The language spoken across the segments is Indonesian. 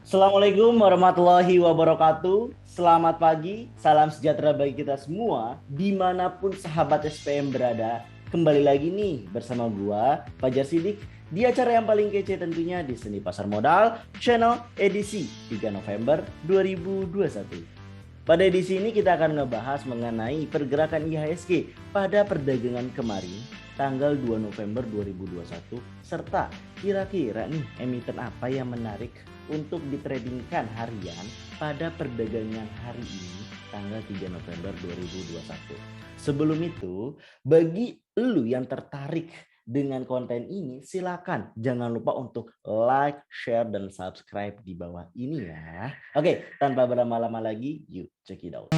Assalamualaikum warahmatullahi wabarakatuh. Selamat pagi, salam sejahtera bagi kita semua dimanapun sahabat SPM berada. Kembali lagi nih bersama gua Fajar Sidik di acara yang paling kece tentunya di Seni Pasar Modal Channel edisi 3 November 2021. Pada edisi ini kita akan ngebahas mengenai pergerakan IHSG pada perdagangan kemarin tanggal 2 November 2021 serta kira-kira nih emiten apa yang menarik untuk ditradingkan harian pada perdagangan hari ini tanggal 3 November 2021. Sebelum itu, bagi lu yang tertarik dengan konten ini, silakan jangan lupa untuk like, share, dan subscribe di bawah ini ya. Oke, tanpa berlama-lama lagi, yuk check it out.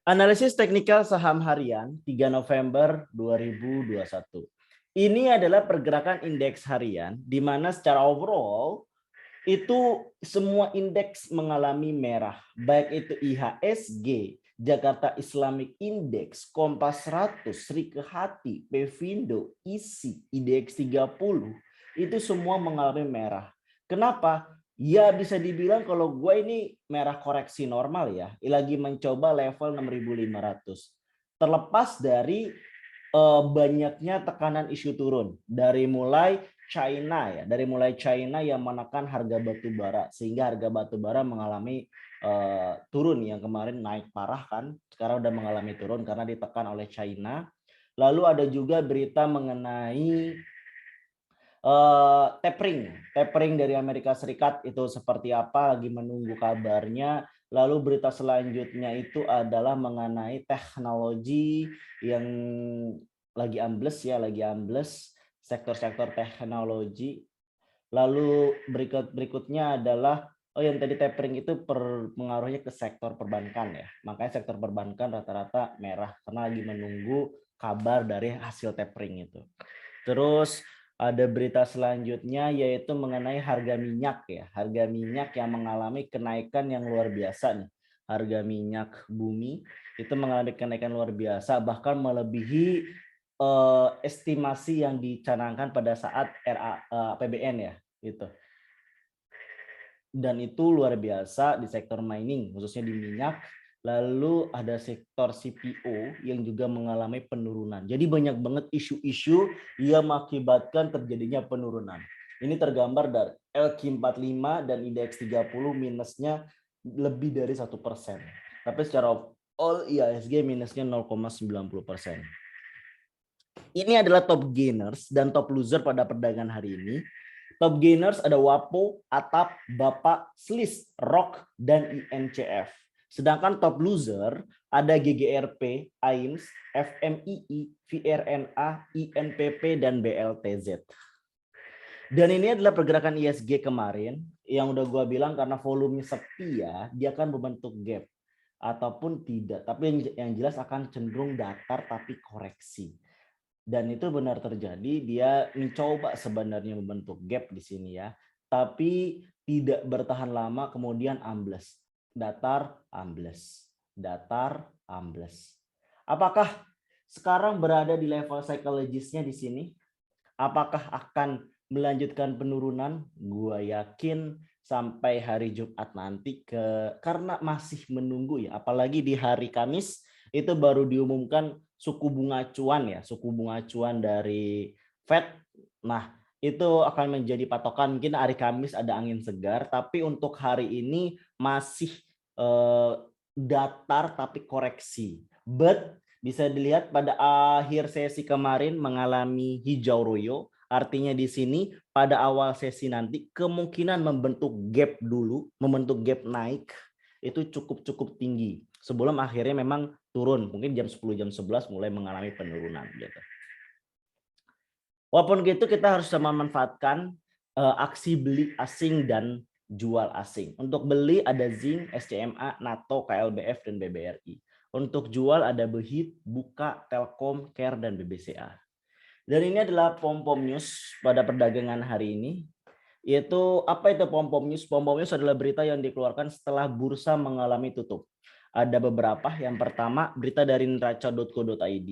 Analisis teknikal saham harian 3 November 2021. Ini adalah pergerakan indeks harian di mana secara overall itu semua indeks mengalami merah, baik itu IHSG, Jakarta Islamic Index, Kompas 100, Sri Kehati, Pevindo, ISI, IDX 30, itu semua mengalami merah. Kenapa? Ya bisa dibilang kalau gue ini merah koreksi normal ya, lagi mencoba level 6.500. Terlepas dari banyaknya tekanan isu turun dari mulai China ya, dari mulai China yang menekan harga batu bara sehingga harga batu bara mengalami turun, yang kemarin naik parah kan, sekarang udah mengalami turun karena ditekan oleh China. Lalu ada juga berita mengenai tapering dari Amerika Serikat itu seperti apa, lagi menunggu kabarnya. Lalu berita selanjutnya itu adalah mengenai teknologi yang lagi ambles sektor-sektor teknologi. Lalu berikutnya adalah yang tadi tapering itu pengaruhnya ke sektor perbankan ya. Makanya sektor perbankan rata-rata merah karena lagi menunggu kabar dari hasil tapering itu. Terus ada berita selanjutnya yaitu mengenai harga minyak ya. Harga minyak yang mengalami kenaikan yang luar biasa nih. Harga minyak bumi itu mengalami kenaikan luar biasa, bahkan melebihi estimasi yang dicanangkan pada saat APBN ya gitu. Dan itu luar biasa di sektor mining, khususnya di minyak. Lalu ada sektor CPO yang juga mengalami penurunan. Jadi banyak banget isu-isu yang mengakibatkan terjadinya penurunan. Ini tergambar dari LQ45 dan IDX 30 minusnya lebih dari 1%. Tapi secara all IHSG minusnya 0,90%. Ini adalah top gainers dan top loser pada perdagangan hari ini. Top gainers ada WAPO, ATAP, BAPA, SLIS, ROK, dan INCF. Sedangkan top loser ada GGRP, AIMS, FMII, VRNA, INPP, dan BLTZ. Dan ini adalah pergerakan ISG kemarin yang udah gue bilang karena volumenya sepi ya, dia akan membentuk gap ataupun tidak. Tapi yang jelas akan cenderung datar tapi koreksi. Dan itu benar terjadi, dia mencoba sebenarnya membentuk gap di sini ya, tapi tidak bertahan lama kemudian ambles. Datar, ambles. Datar, ambles. Apakah sekarang berada di level psikologisnya di sini? Apakah akan melanjutkan penurunan? Gua yakin sampai hari Jumat nanti karena masih menunggu ya, apalagi di hari Kamis itu baru diumumkan suku bunga acuan ya, suku bunga acuan dari Fed. Nah, itu akan menjadi patokan. Mungkin hari Kamis ada angin segar, tapi untuk hari ini masih datar tapi koreksi. But bisa dilihat pada akhir sesi kemarin mengalami hijau royo, artinya di sini pada awal sesi nanti kemungkinan membentuk gap dulu, membentuk gap naik itu cukup tinggi. Sebelum akhirnya memang turun, mungkin jam 10 jam 11 mulai mengalami penurunan gitu. Walaupun gitu kita harus memanfaatkan aksi beli asing dan jual asing. Untuk beli ada Zing, SCMA, NATO, KLBF, dan BBRI. Untuk jual ada Behit, Buka, Telkom, Care, dan BBCA. Dan ini adalah pom-pom news pada perdagangan hari ini. Yaitu apa itu Pom-Pom News? Pom-Pom News adalah berita yang dikeluarkan setelah bursa mengalami tutup. Ada beberapa. Yang pertama, berita dari neraca.co.id.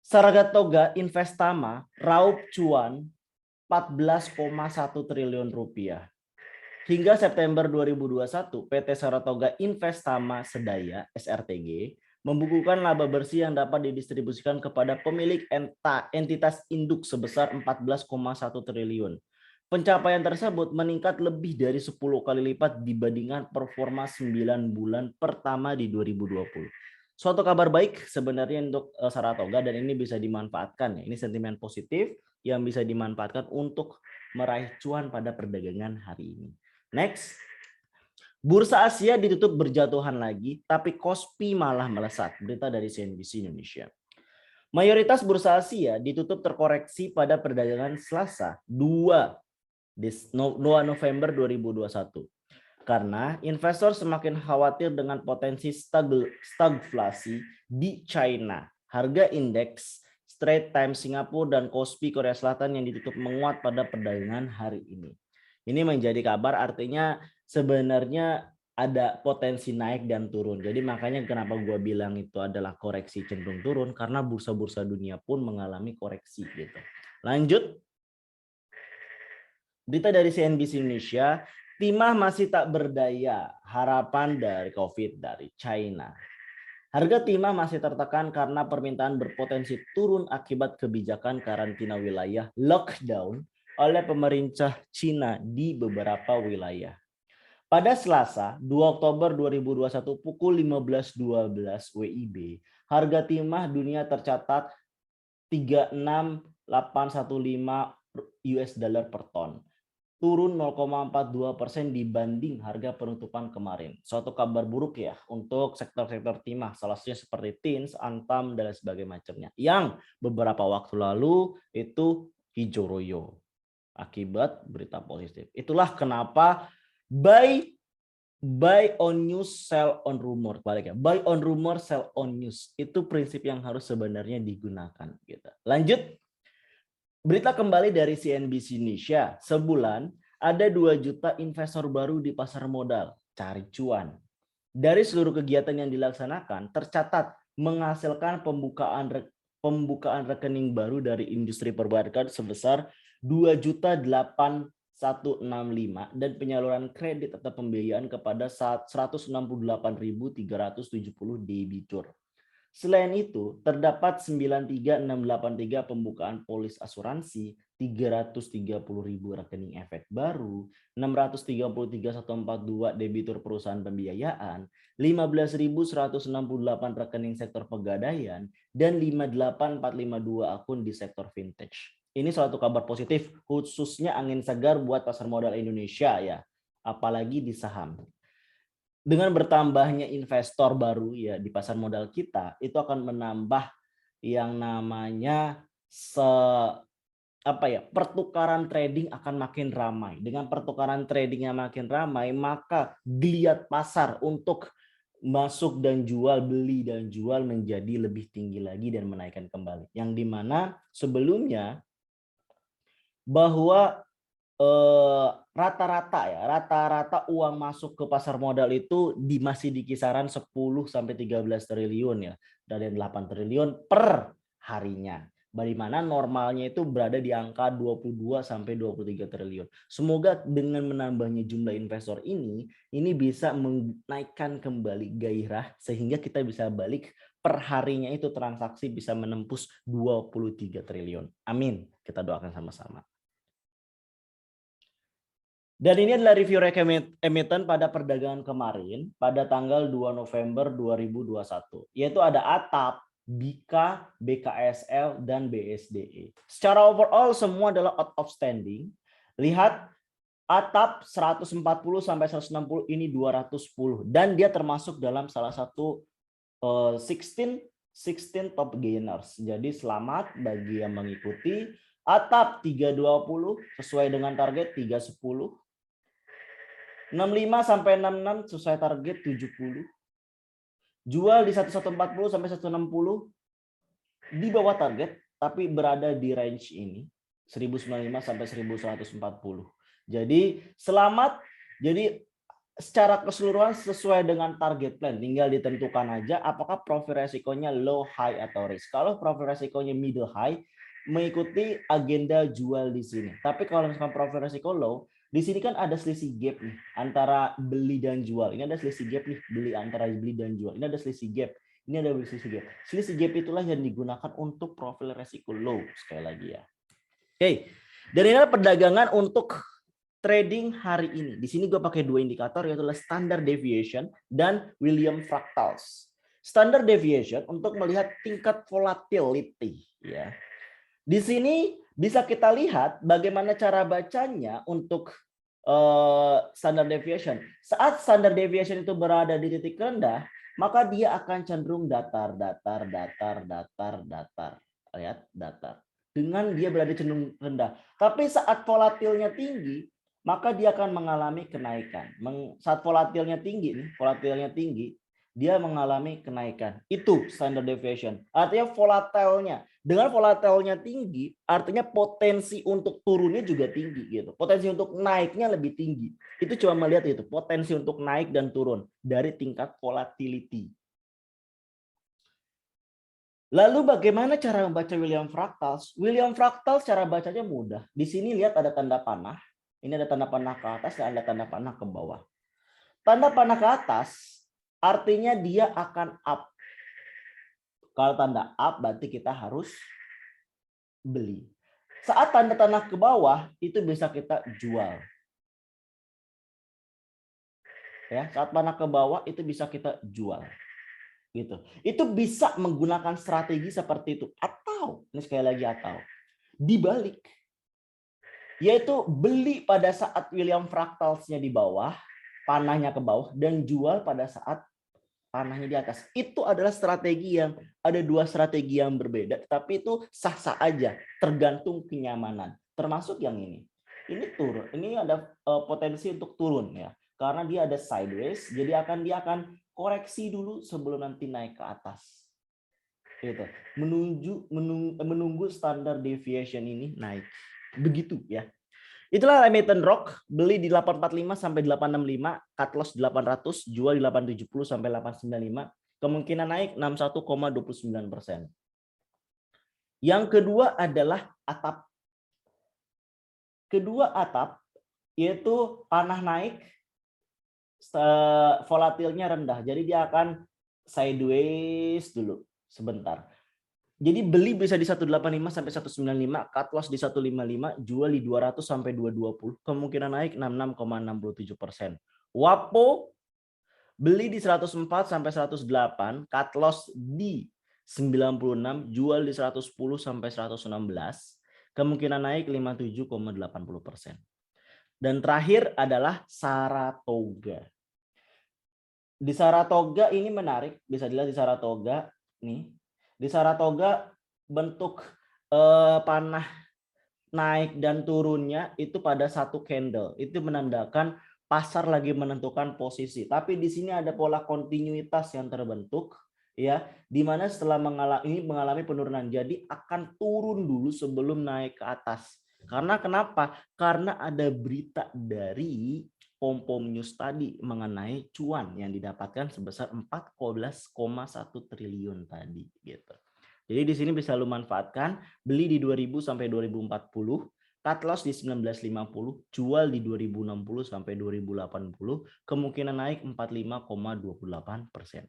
Saratoga Investama raup cuan 14,1 triliun rupiah. Hingga September 2021, PT Saratoga Investama Sedaya (SRTG) membukukan laba bersih yang dapat didistribusikan kepada pemilik entitas induk sebesar 14,1 triliun. Pencapaian tersebut meningkat lebih dari 10 kali lipat dibandingkan performa 9 bulan pertama di 2020. Suatu kabar baik sebenarnya untuk Saratoga, dan ini bisa dimanfaatkan. Ini sentimen positif yang bisa dimanfaatkan untuk meraih cuan pada perdagangan hari ini. Next. Bursa Asia ditutup berjatuhan lagi, tapi Kospi malah melesat. Berita dari CNBC Indonesia. Mayoritas bursa Asia ditutup terkoreksi pada perdagangan Selasa 2 November 2021. Karena investor semakin khawatir dengan potensi stagflasi di China. Harga indeks Straits Times Singapura dan Kospi Korea Selatan yang ditutup menguat pada perdagangan hari ini. Ini menjadi kabar, artinya sebenarnya ada potensi naik dan turun. Jadi makanya kenapa gue bilang itu adalah koreksi cenderung turun, karena bursa-bursa dunia pun mengalami koreksi gitu. Lanjut. Berita dari CNBC Indonesia. Timah masih tak berdaya, harapan dari COVID dari China. Harga timah masih tertekan karena permintaan berpotensi turun akibat kebijakan karantina wilayah lockdown oleh pemerintah Cina di beberapa wilayah. Pada Selasa, 2 Oktober 2021 pukul 15.12 WIB, harga timah dunia tercatat 36.815 US dollar per ton, turun 0,42% dibanding harga penutupan kemarin. Suatu kabar buruk ya untuk sektor-sektor timah, salah satunya seperti Tins, Antam, dan sebagainya macamnya, yang beberapa waktu lalu itu hijau royo akibat berita positif. Itulah kenapa buy on news, sell on rumor. Baliknya, buy on rumor, sell on news. Itu prinsip yang harus sebenarnya digunakan. Gitu. Lanjut. Berita kembali dari CNBC Indonesia. Sebulan ada 2 juta investor baru di pasar modal. Cari cuan. Dari seluruh kegiatan yang dilaksanakan, tercatat menghasilkan pembukaan rekening baru dari industri perbankan sebesar 2.8165 dan penyaluran kredit atau pembiayaan kepada 168.370 debitur. Selain itu, terdapat 93.683 pembukaan polis asuransi, 330.000 rekening efek baru, 633.142 debitur perusahaan pembiayaan, 15.168 rekening sektor pegadaian, dan 58.452 akun di sektor vintage. Ini suatu kabar positif, khususnya angin segar buat pasar modal Indonesia ya, apalagi di saham. Dengan bertambahnya investor baru ya di pasar modal kita, itu akan menambah yang namanya pertukaran trading akan makin ramai. Dengan pertukaran trading yang makin ramai, maka geliat pasar untuk masuk dan jual, beli dan jual menjadi lebih tinggi lagi dan menaikkan kembali. Yang dimana sebelumnya bahwa rata-rata uang masuk ke pasar modal itu masih di kisaran 10 sampai 13 triliun ya, dari 8 triliun per harinya. Di mana normalnya itu berada di angka 22 sampai 23 triliun. Semoga dengan menambahnya jumlah investor ini bisa menaikkan kembali gairah sehingga kita bisa balik per harinya itu transaksi bisa menembus 23 triliun. Amin. Kita doakan sama-sama. Dan ini adalah review emiten pada perdagangan kemarin pada tanggal 2 November 2021. Yaitu ada ATAP, BIKA, BKSL, dan BSDE. Secara overall semua adalah outstanding. Lihat ATAP 140 sampai 160 ini 210. Dan dia termasuk dalam salah satu 16 top gainers. Jadi selamat bagi yang mengikuti. ATAP 320 sesuai dengan target 310. 65 sampai 66 sesuai target 70. Jual di 1140 sampai 160 di bawah target tapi berada di range ini. 1095 sampai 1140. Jadi selamat. Jadi secara keseluruhan sesuai dengan target plan, tinggal ditentukan aja apakah profil resikonya low, high, atau risk. Kalau profil resikonya middle, high, mengikuti agenda jual di sini. Tapi kalau misalkan profil resiko low, di sini kan ada selisih gap nih antara beli dan jual. Ini ada selisih gap nih, beli antara beli dan jual. Ini ada selisih gap. Ini ada selisih gap. Selisih gap itulah yang digunakan untuk profil resiko low, sekali lagi ya. Oke. Dan ini adalah perdagangan untuk trading hari ini. Di sini gue pakai dua indikator, yaitu standard deviation dan Williams fractals. Standard deviation untuk melihat tingkat volatility, ya. Di sini bisa kita lihat bagaimana cara bacanya untuk standard deviation. Saat standard deviation itu berada di titik rendah, maka dia akan cenderung datar. Lihat, datar. Dengan dia berada cenderung rendah. Tapi saat volatilnya tinggi, maka dia akan mengalami kenaikan. Saat volatilnya tinggi, dia mengalami kenaikan. Itu standard deviation. Artinya volatilnya. Dengan volatilnya tinggi, artinya potensi untuk turunnya juga tinggi gitu. Potensi untuk naiknya lebih tinggi. Itu cuma melihat itu, potensi untuk naik dan turun dari tingkat volatility. Lalu bagaimana cara membaca Williams fractals? Williams fractals cara bacanya mudah. Di sini lihat ada tanda panah. Ini ada tanda panah ke atas dan ada tanda panah ke bawah. Tanda panah ke atas artinya dia akan up. Kalau tanda up berarti kita harus beli. Saat tanda panah ke bawah itu bisa kita jual. Ya, saat panah ke bawah itu bisa kita jual. Gitu. Itu bisa menggunakan strategi seperti itu, atau ini sekali lagi atau dibalik, yaitu beli pada saat Williams fractalsnya di bawah, panahnya ke bawah, dan jual pada saat panahnya di atas. Itu adalah strategi yang ada dua strategi yang berbeda, tapi itu sah-sah aja, tergantung kenyamanan. Termasuk yang ini turun, ini ada potensi untuk turun ya, karena dia ada sideways, jadi dia akan koreksi dulu sebelum nanti naik ke atas. Gitu. Menunggu standar deviation ini naik. Begitu ya. Itulah Remington Rock, beli di 845 sampai 865, cut loss 800, jual di 870 sampai 895, kemungkinan naik 61,29%. Yang kedua adalah atap. Kedua atap yaitu panah naik, volatilnya rendah. Jadi dia akan sideways dulu sebentar. Jadi beli bisa di 185 sampai 195, cut loss di 155, jual di 200 sampai 220, kemungkinan naik 66,67%. WAPO beli di 104 sampai 108, cut loss di 96, jual di 110 sampai 116, kemungkinan naik 57,80%. Dan terakhir adalah Saratoga. Di Saratoga ini menarik, bisa dilihat di Saratoga nih. Di Saratoga bentuk panah naik dan turunnya itu pada satu candle. Itu menandakan pasar lagi menentukan posisi. Tapi di sini ada pola kontinuitas yang terbentuk ya, di mana setelah mengalami penurunan. Jadi akan turun dulu sebelum naik ke atas. Karena kenapa? Karena ada berita dari Pom-Pom News tadi mengenai cuan yang didapatkan sebesar 14,1 triliun tadi gitu. Jadi di sini bisa lu manfaatkan, beli di 2000 sampai 2040, cut loss di 1950, jual di 2060 sampai 2080, kemungkinan naik 45,28%.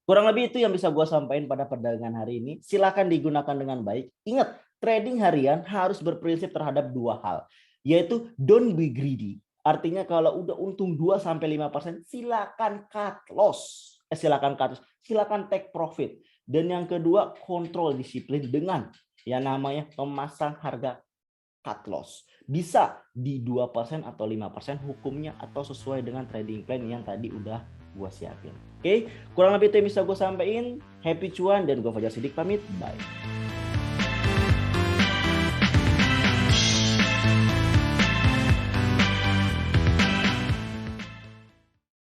Kurang lebih itu yang bisa gue sampaikan pada perdagangan hari ini. Silakan digunakan dengan baik. Ingat, trading harian harus berprinsip terhadap dua hal, yaitu don't be greedy. Artinya kalau udah untung 2-5%, silakan cut loss. Silakan take profit. Dan yang kedua, kontrol disiplin dengan yang namanya memasang harga cut loss. Bisa di 2% atau 5% hukumnya, atau sesuai dengan trading plan yang tadi udah gue siapin. Oke, kurang lebih itu yang bisa gue sampaikan. Happy cuan, dan gue Fajar Sidik pamit. Bye.